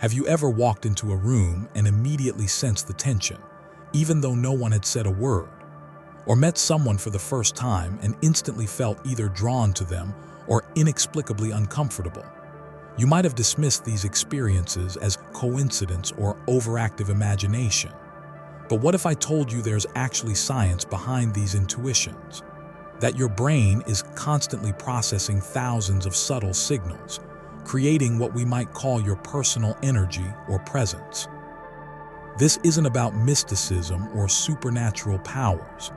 Have you ever walked into a room and immediately sensed the tension, even though no one had said a word? Or met someone for the first time and instantly felt either drawn to them or inexplicably uncomfortable? You might have dismissed these experiences as coincidence or overactive imagination. But what if I told you there's actually science behind these intuitions? That your brain is constantly processing thousands of subtle signals, creating what we might call your personal energy or presence. This isn't about mysticism or supernatural powers.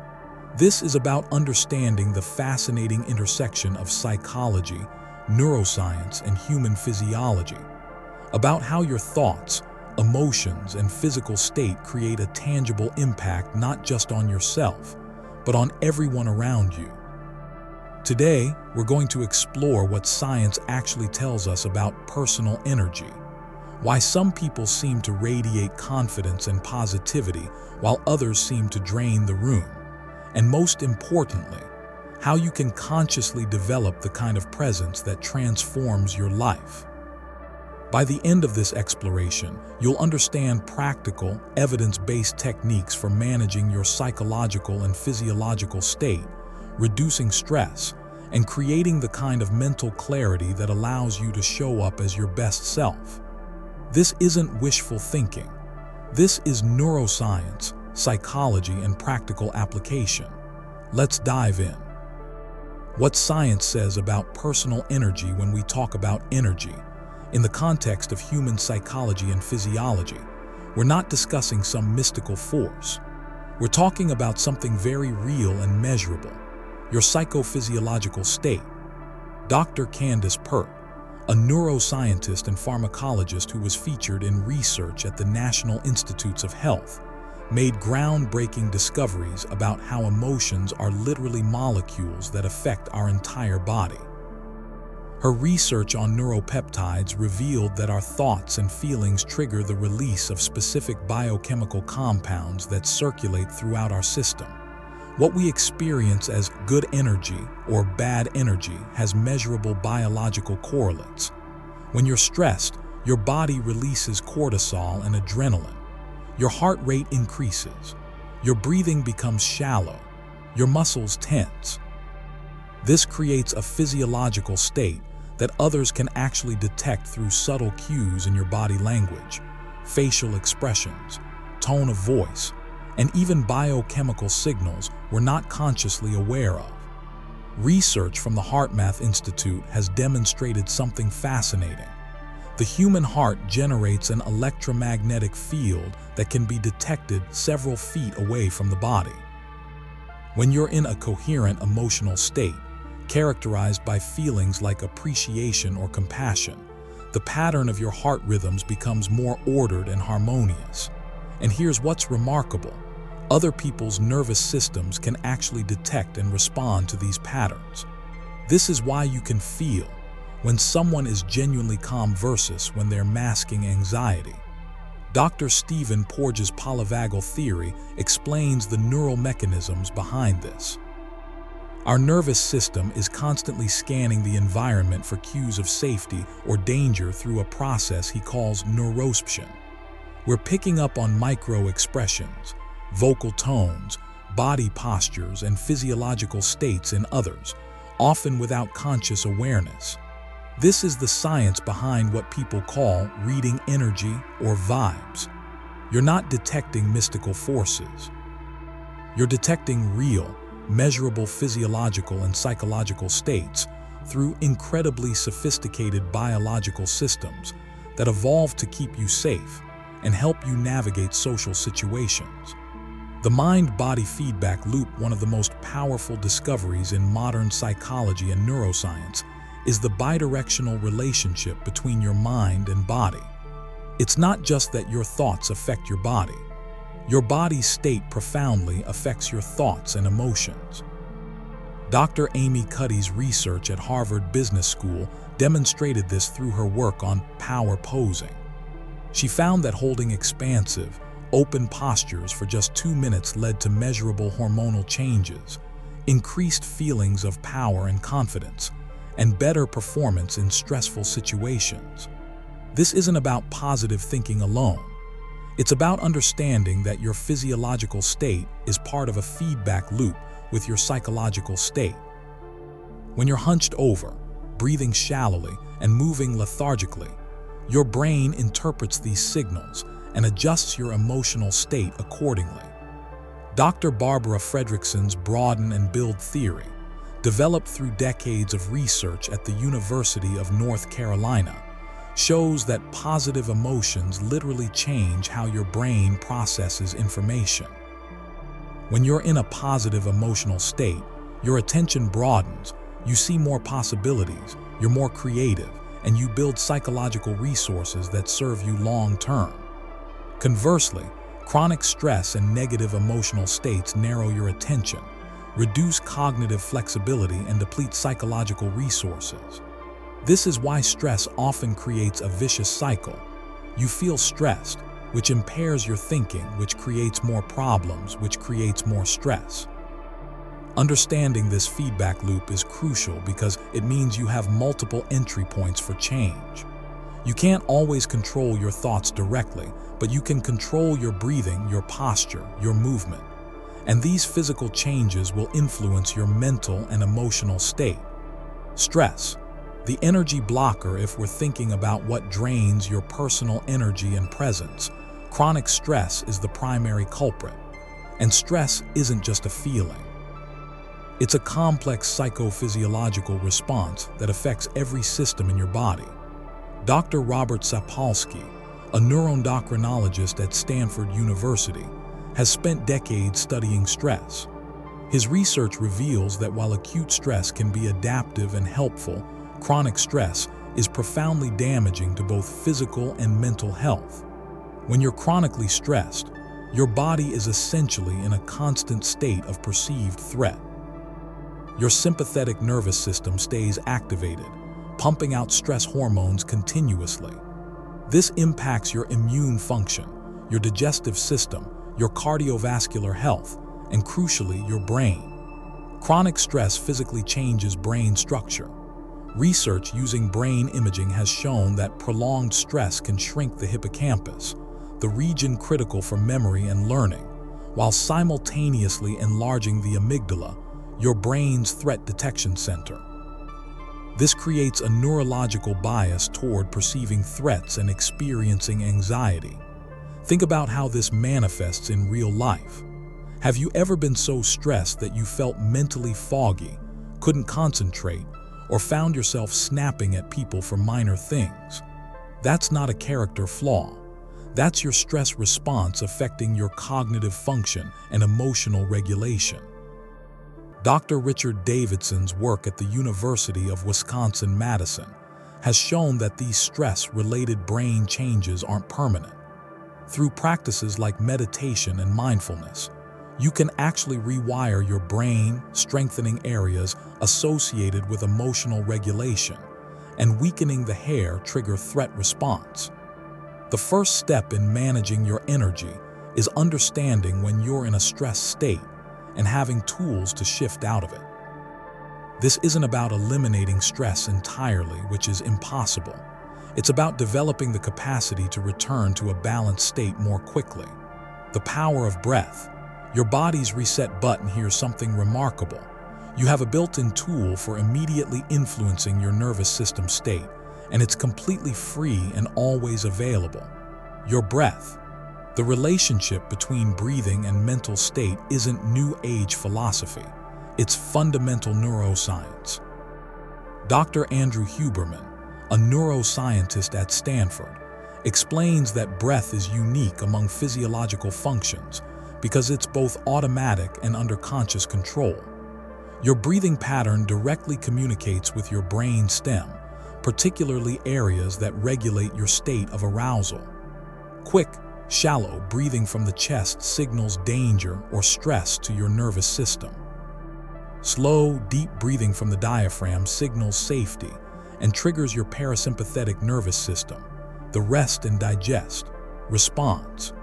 This is about understanding the fascinating intersection of psychology, neuroscience, and human physiology, about how your thoughts, emotions, and physical state create a tangible impact not just on yourself, but on everyone around you. Today, we're going to explore what science actually tells us about personal energy, why some people seem to radiate confidence and positivity while others seem to drain the room, and most importantly, how you can consciously develop the kind of presence that transforms your life. By the end of this exploration, you'll understand practical, evidence-based techniques for managing your psychological and physiological state, reducing stress, and creating the kind of mental clarity that allows you to show up as your best self. This isn't wishful thinking. This is neuroscience, psychology, and practical application. Let's dive in. What science says about personal energy when we talk about energy. In the context of human psychology and physiology, we're not discussing some mystical force. We're talking about something very real and measurable, your psychophysiological state. Dr. Candace Pert, a neuroscientist and pharmacologist who was featured in research at the National Institutes of Health, made groundbreaking discoveries about how emotions are literally molecules that affect our entire body. Her research on neuropeptides revealed that our thoughts and feelings trigger the release of specific biochemical compounds that circulate throughout our system. What we experience as good energy or bad energy has measurable biological correlates. When you're stressed, your body releases cortisol and adrenaline. Your heart rate increases. Your breathing becomes shallow. Your muscles tense. This creates a physiological state that others can actually detect through subtle cues in your body language, facial expressions, tone of voice, and even biochemical signals we're not consciously aware of. Research from the HeartMath Institute has demonstrated something fascinating. The human heart generates an electromagnetic field that can be detected several feet away from the body. When you're in a coherent emotional state, characterized by feelings like appreciation or compassion, the pattern of your heart rhythms becomes more ordered and harmonious. And here's what's remarkable. Other people's nervous systems can actually detect and respond to these patterns. This is why you can feel when someone is genuinely calm versus when they're masking anxiety. Dr. Stephen Porges' polyvagal theory explains the neural mechanisms behind this. Our nervous system is constantly scanning the environment for cues of safety or danger through a process he calls neuroception. We're picking up on micro-expressions, vocal tones, body postures, and physiological states in others, often without conscious awareness. This is the science behind what people call reading energy or vibes. You're not detecting mystical forces. You're detecting real, measurable physiological and psychological states through incredibly sophisticated biological systems that evolve to keep you safe and help you navigate social situations. The mind-body feedback loop, one of the most powerful discoveries in modern psychology and neuroscience, is the bidirectional relationship between your mind and body. It's not just that your thoughts affect your body. Your body's state profoundly affects your thoughts and emotions. Dr. Amy Cuddy's research at Harvard Business School demonstrated this through her work on power posing. She found that holding expansive, open postures for just 2 minutes led to measurable hormonal changes, increased feelings of power and confidence, and better performance in stressful situations. This isn't about positive thinking alone. It's about understanding that your physiological state is part of a feedback loop with your psychological state. When you're hunched over, breathing shallowly, and moving lethargically, your brain interprets these signals and adjusts your emotional state accordingly. Dr. Barbara Fredrickson's broaden and build theory, developed through decades of research at the University of North Carolina, shows that positive emotions literally change how your brain processes information. When you're in a positive emotional state, your attention broadens, you see more possibilities, you're more creative, and you build psychological resources that serve you long-term. Conversely, chronic stress and negative emotional states narrow your attention, reduce cognitive flexibility, and deplete psychological resources. This is why stress often creates a vicious cycle. You feel stressed, which impairs your thinking, which creates more problems, which creates more stress. Understanding this feedback loop is crucial because it means you have multiple entry points for change. You can't always control your thoughts directly, but you can control your breathing, your posture, your movement. And these physical changes will influence your mental and emotional state. Stress, the energy blocker if we're thinking about what drains your personal energy and presence. Chronic stress is the primary culprit. And stress isn't just a feeling. It's a complex psychophysiological response that affects every system in your body. Dr. Robert Sapolsky, a neuroendocrinologist at Stanford University, has spent decades studying stress. His research reveals that while acute stress can be adaptive and helpful, chronic stress is profoundly damaging to both physical and mental health. When you're chronically stressed, your body is essentially in a constant state of perceived threat. Your sympathetic nervous system stays activated, pumping out stress hormones continuously. This impacts your immune function, your digestive system, your cardiovascular health, and crucially, your brain. Chronic stress physically changes brain structure. Research using brain imaging has shown that prolonged stress can shrink the hippocampus, the region critical for memory and learning, while simultaneously enlarging the amygdala, your brain's threat detection center. This creates a neurological bias toward perceiving threats and experiencing anxiety. Think about how this manifests in real life. Have you ever been so stressed that you felt mentally foggy, couldn't concentrate, or found yourself snapping at people for minor things? That's not a character flaw. That's your stress response affecting your cognitive function and emotional regulation. Dr. Richard Davidson's work at the University of Wisconsin-Madison has shown that these stress-related brain changes aren't permanent. Through practices like meditation and mindfulness, you can actually rewire your brain, strengthening areas associated with emotional regulation, and weakening the hair trigger threat response. The first step in managing your energy is understanding when you're in a stress state and having tools to shift out of it. This isn't about eliminating stress entirely, which is impossible. It's about developing the capacity to return to a balanced state more quickly. The power of breath. Your body's reset button here is something remarkable. You have a built-in tool for immediately influencing your nervous system state, and it's completely free and always available. Your breath. The relationship between breathing and mental state isn't New Age philosophy. It's fundamental neuroscience. Dr. Andrew Huberman, a neuroscientist at Stanford, explains that breath is unique among physiological functions because it's both automatic and under conscious control. Your breathing pattern directly communicates with your brain stem, particularly areas that regulate your state of arousal. Quick, shallow breathing from the chest signals danger or stress to your nervous system. Slow, deep breathing from the diaphragm signals safety and triggers your parasympathetic nervous system, the rest and digest response.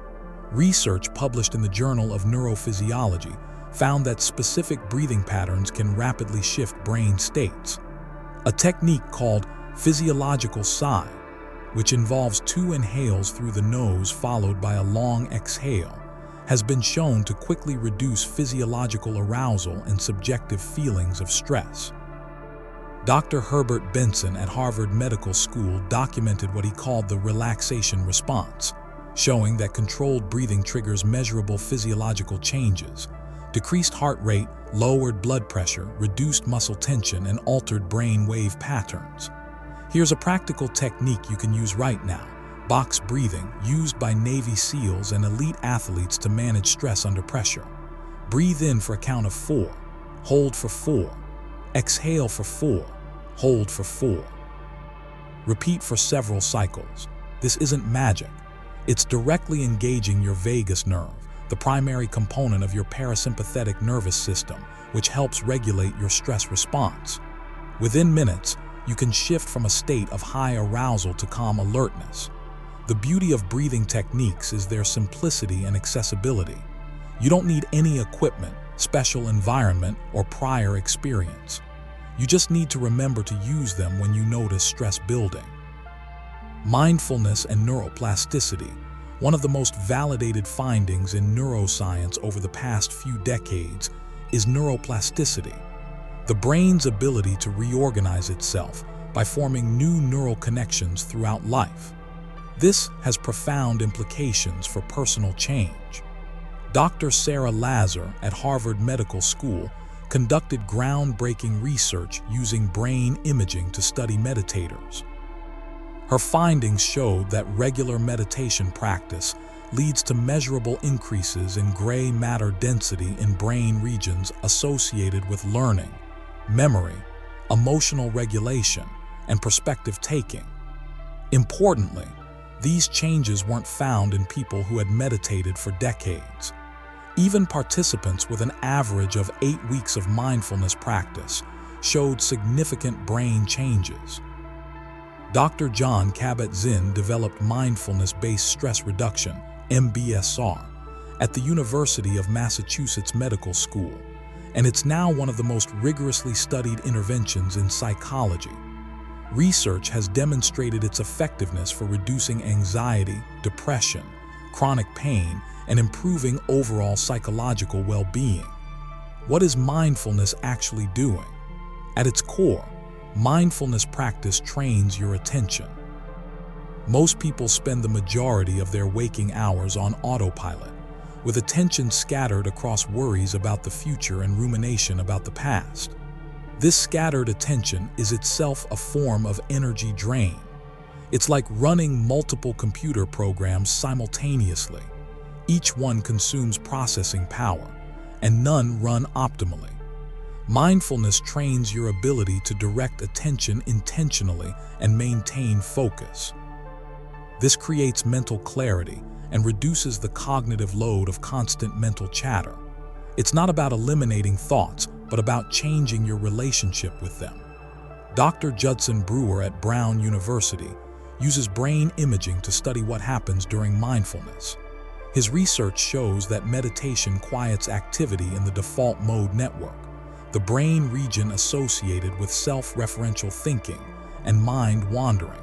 Research published in the Journal of Neurophysiology found that specific breathing patterns can rapidly shift brain states. A technique called physiological sigh, which involves 2 inhales through the nose followed by a long exhale, has been shown to quickly reduce physiological arousal and subjective feelings of stress. Dr. Herbert Benson at Harvard Medical School documented what he called the relaxation response, showing that controlled breathing triggers measurable physiological changes: decreased heart rate, lowered blood pressure, reduced muscle tension, and altered brain wave patterns. Here's a practical technique you can use right now: box breathing, used by Navy SEALs and elite athletes to manage stress under pressure. Breathe in for a count of 4, hold for 4, exhale for 4, hold for 4. Repeat for several cycles. This isn't magic. It's directly engaging your vagus nerve, the primary component of your parasympathetic nervous system, which helps regulate your stress response. Within minutes, you can shift from a state of high arousal to calm alertness. The beauty of breathing techniques is their simplicity and accessibility. You don't need any equipment, special environment, or prior experience. You just need to remember to use them when you notice stress building. Mindfulness and neuroplasticity. One of the most validated findings in neuroscience over the past few decades is neuroplasticity, the brain's ability to reorganize itself by forming new neural connections throughout life. This has profound implications for personal change. Dr. Sarah Lazar at Harvard Medical School conducted groundbreaking research using brain imaging to study meditators. Her findings showed that regular meditation practice leads to measurable increases in gray matter density in brain regions associated with learning, memory, emotional regulation, and perspective taking. Importantly, these changes weren't found in people who had meditated for decades. Even participants with an average of 8 weeks of mindfulness practice showed significant brain changes. Dr. John Kabat-Zinn developed mindfulness-based stress reduction, MBSR, at the University of Massachusetts Medical School, and it's now one of the most rigorously studied interventions in psychology. Research has demonstrated its effectiveness for reducing anxiety, depression, chronic pain, and improving overall psychological well-being. What is mindfulness actually doing? At its core, mindfulness practice trains your attention. Most people spend the majority of their waking hours on autopilot, with attention scattered across worries about the future and rumination about the past. This scattered attention is itself a form of energy drain. It's like running multiple computer programs simultaneously. Each one consumes processing power, and none run optimally. Mindfulness trains your ability to direct attention intentionally and maintain focus. This creates mental clarity and reduces the cognitive load of constant mental chatter. It's not about eliminating thoughts, but about changing your relationship with them. Dr. Judson Brewer at Brown University uses brain imaging to study what happens during mindfulness. His research shows that meditation quiets activity in the default mode network, the brain region associated with self-referential thinking and mind wandering.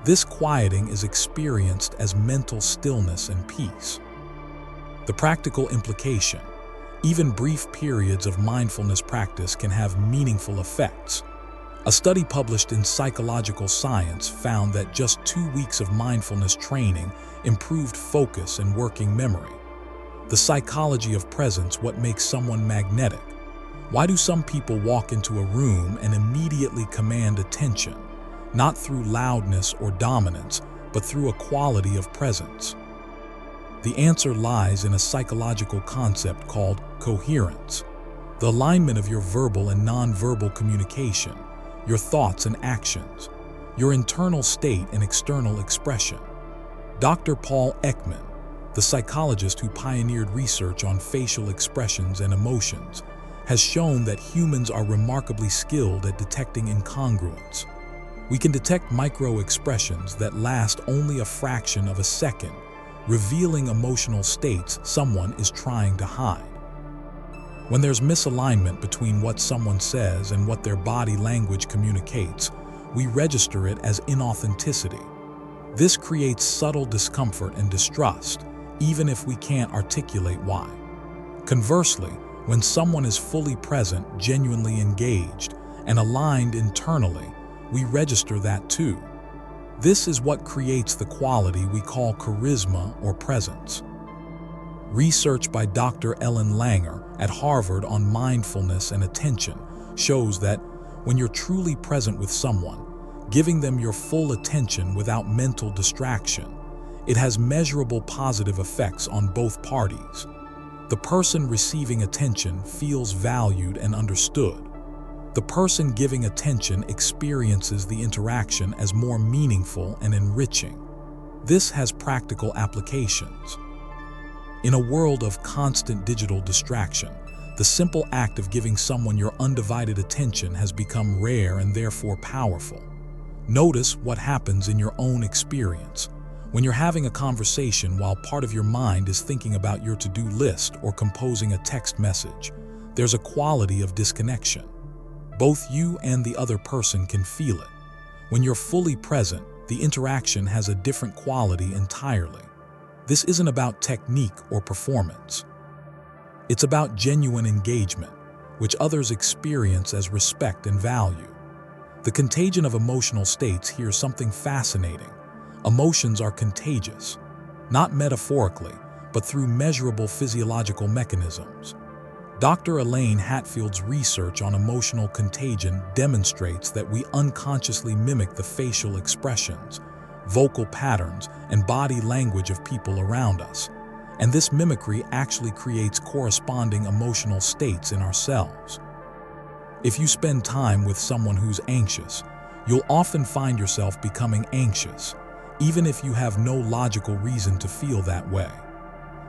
This quieting is experienced as mental stillness and peace. The practical implication: even brief periods of mindfulness practice can have meaningful effects. A study published in Psychological Science found that just 2 weeks of mindfulness training improved focus and working memory. The psychology of presence: what makes someone magnetic? Why do some people walk into a room and immediately command attention, not through loudness or dominance, but through a quality of presence? The answer lies in a psychological concept called coherence, the alignment of your verbal and nonverbal communication, your thoughts and actions, your internal state and external expression. Dr. Paul Ekman, the psychologist who pioneered research on facial expressions and emotions, has shown that humans are remarkably skilled at detecting incongruence. We can detect micro-expressions that last only a fraction of a second, revealing emotional states someone is trying to hide. When there's misalignment between what someone says and what their body language communicates, we register it as inauthenticity. This creates subtle discomfort and distrust, even if we can't articulate why. Conversely, when someone is fully present, genuinely engaged, and aligned internally, we register that too. This is what creates the quality we call charisma or presence. Research by Dr. Ellen Langer at Harvard on mindfulness and attention shows that when you're truly present with someone, giving them your full attention without mental distraction, it has measurable positive effects on both parties. The person receiving attention feels valued and understood. The person giving attention experiences the interaction as more meaningful and enriching. This has practical applications. In a world of constant digital distraction, the simple act of giving someone your undivided attention has become rare and therefore powerful. Notice what happens in your own experience. When you're having a conversation while part of your mind is thinking about your to-do list or composing a text message, there's a quality of disconnection. Both you and the other person can feel it. When you're fully present, the interaction has a different quality entirely. This isn't about technique or performance. It's about genuine engagement, which others experience as respect and value. The contagion of emotional states here is something fascinating. Emotions are contagious, not metaphorically, but through measurable physiological mechanisms. Dr. Elaine Hatfield's research on emotional contagion demonstrates that we unconsciously mimic the facial expressions, vocal patterns, and body language of people around us, and this mimicry actually creates corresponding emotional states in ourselves. If you spend time with someone who's anxious, you'll often find yourself becoming anxious, even if you have no logical reason to feel that way.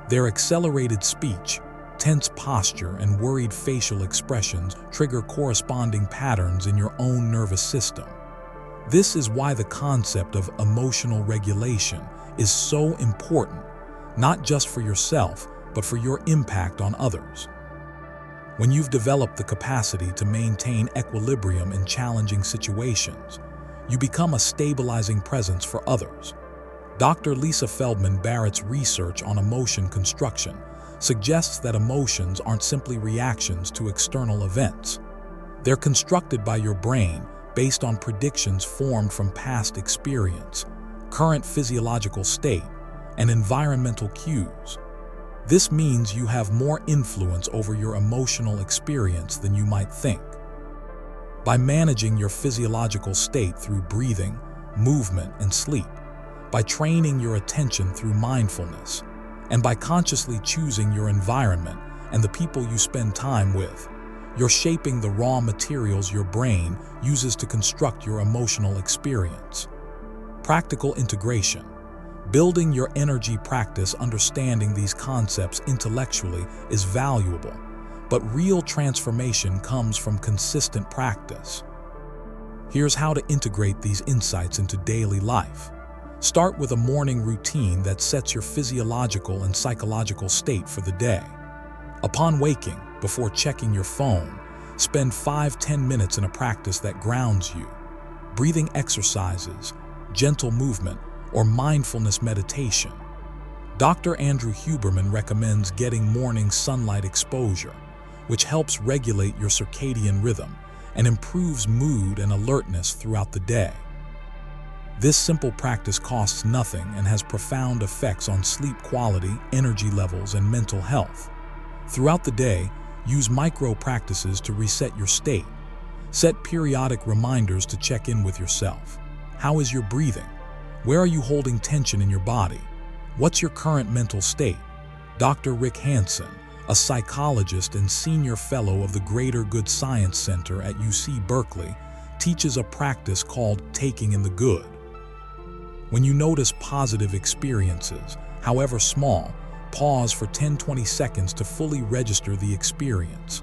Their accelerated speech, tense posture, and worried facial expressions trigger corresponding patterns in your own nervous system. This is why the concept of emotional regulation is so important, not just for yourself, but for your impact on others. When you've developed the capacity to maintain equilibrium in challenging situations, you become a stabilizing presence for others. Dr. Lisa Feldman Barrett's research on emotion construction suggests that emotions aren't simply reactions to external events. They're constructed by your brain based on predictions formed from past experience, current physiological state, and environmental cues. This means you have more influence over your emotional experience than you might think. By managing your physiological state through breathing, movement, and sleep, by training your attention through mindfulness, and by consciously choosing your environment and the people you spend time with, you're shaping the raw materials your brain uses to construct your emotional experience. Practical integration. Building your energy practice understanding these concepts intellectually is valuable, but real transformation comes from consistent practice. Here's how to integrate these insights into daily life. Start with a morning routine that sets your physiological and psychological state for the day. Upon waking, before checking your phone, spend 5-10 minutes in a practice that grounds you. Breathing exercises, gentle movement, or mindfulness meditation. Dr. Andrew Huberman recommends getting morning sunlight exposure, which helps regulate your circadian rhythm and improves mood and alertness throughout the day. This simple practice costs nothing and has profound effects on sleep quality, energy levels, and mental health. Throughout the day, use micro practices to reset your state. Set periodic reminders to check in with yourself. How is your breathing? Where are you holding tension in your body? What's your current mental state? Dr. Rick Hansen, a psychologist and senior fellow of the Greater Good Science Center at UC Berkeley, teaches a practice called taking in the good. When you notice positive experiences, however small, pause for 10-20 seconds to fully register the experience.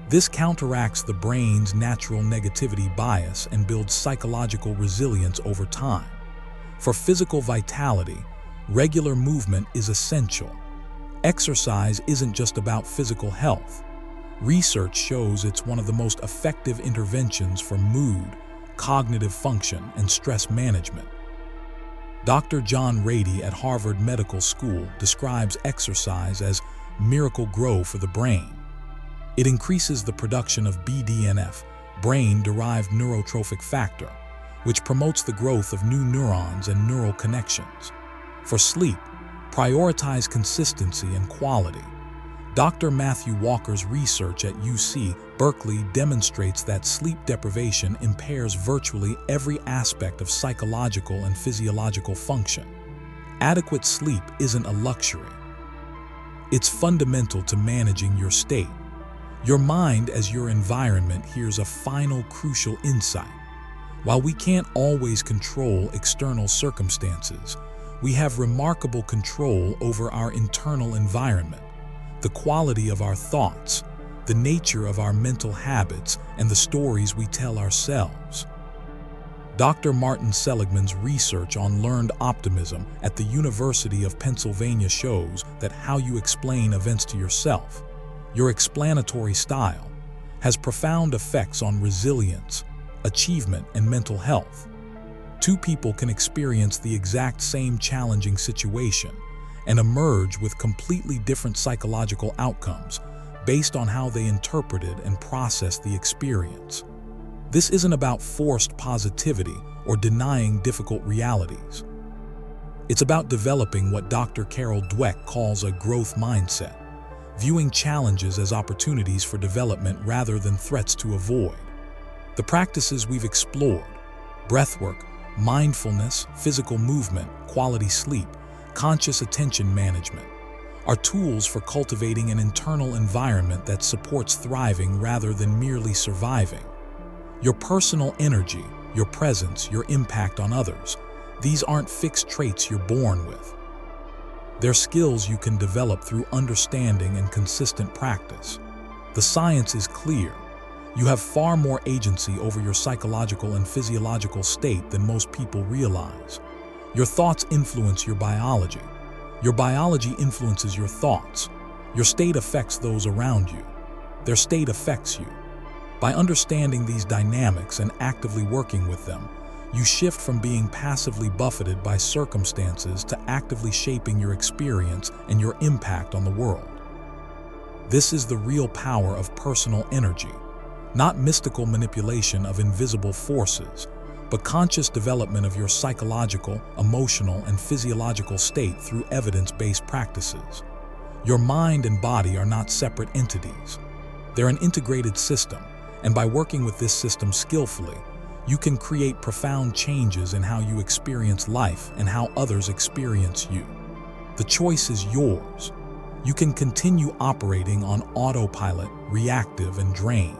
This counteracts the brain's natural negativity bias and builds psychological resilience over time. For physical vitality, regular movement is essential. Exercise isn't just about physical health. Research shows it's one of the most effective interventions for mood, cognitive function, and stress management. Dr. John Rady at Harvard Medical School describes exercise as miracle grow for the brain. It increases the production of BDNF, brain-derived neurotrophic factor, which promotes the growth of new neurons and neural connections. For sleep, prioritize consistency and quality. Dr. Matthew Walker's research at UC Berkeley demonstrates that sleep deprivation impairs virtually every aspect of psychological and physiological function. Adequate sleep isn't a luxury. It's fundamental to managing your state. Your mind as your environment here's a final crucial insight. While we can't always control external circumstances, we have remarkable control over our internal environment. The quality of our thoughts, the nature of our mental habits, and the stories we tell ourselves. Dr. Martin Seligman's research on learned optimism at the University of Pennsylvania shows that how you explain events to yourself, your explanatory style, has profound effects on resilience, achievement, and mental health. Two people can experience the exact same challenging situation and emerge with completely different psychological outcomes based on how they interpreted and processed the experience. This isn't about forced positivity or denying difficult realities. It's about developing what Dr. Carol Dweck calls a growth mindset, viewing challenges as opportunities for development rather than threats to avoid. The practices we've explored, breathwork, mindfulness, physical movement, quality sleep, conscious attention management, are tools for cultivating an internal environment that supports thriving rather than merely surviving. Your personal energy, your presence, your impact on others, these aren't fixed traits you're born with. They're skills you can develop through understanding and consistent practice. The science is clear. You have far more agency over your psychological and physiological state than most people realize. Your thoughts influence your biology. Your biology influences your thoughts. Your state affects those around you. Their state affects you. By understanding these dynamics and actively working with them, you shift from being passively buffeted by circumstances to actively shaping your experience and your impact on the world. This is the real power of personal energy, not mystical manipulation of invisible forces, but conscious development of your psychological, emotional, and physiological state through evidence-based practices. Your mind and body are not separate entities. They're an integrated system, and by working with this system skillfully, you can create profound changes in how you experience life and how others experience you. The choice is yours. You can continue operating on autopilot, reactive, and drained.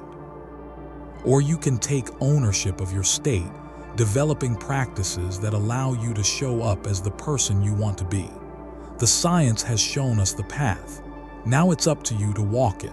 Or you can take ownership of your state, developing practices that allow you to show up as the person you want to be. The science has shown us the path. Now it's up to you to walk it.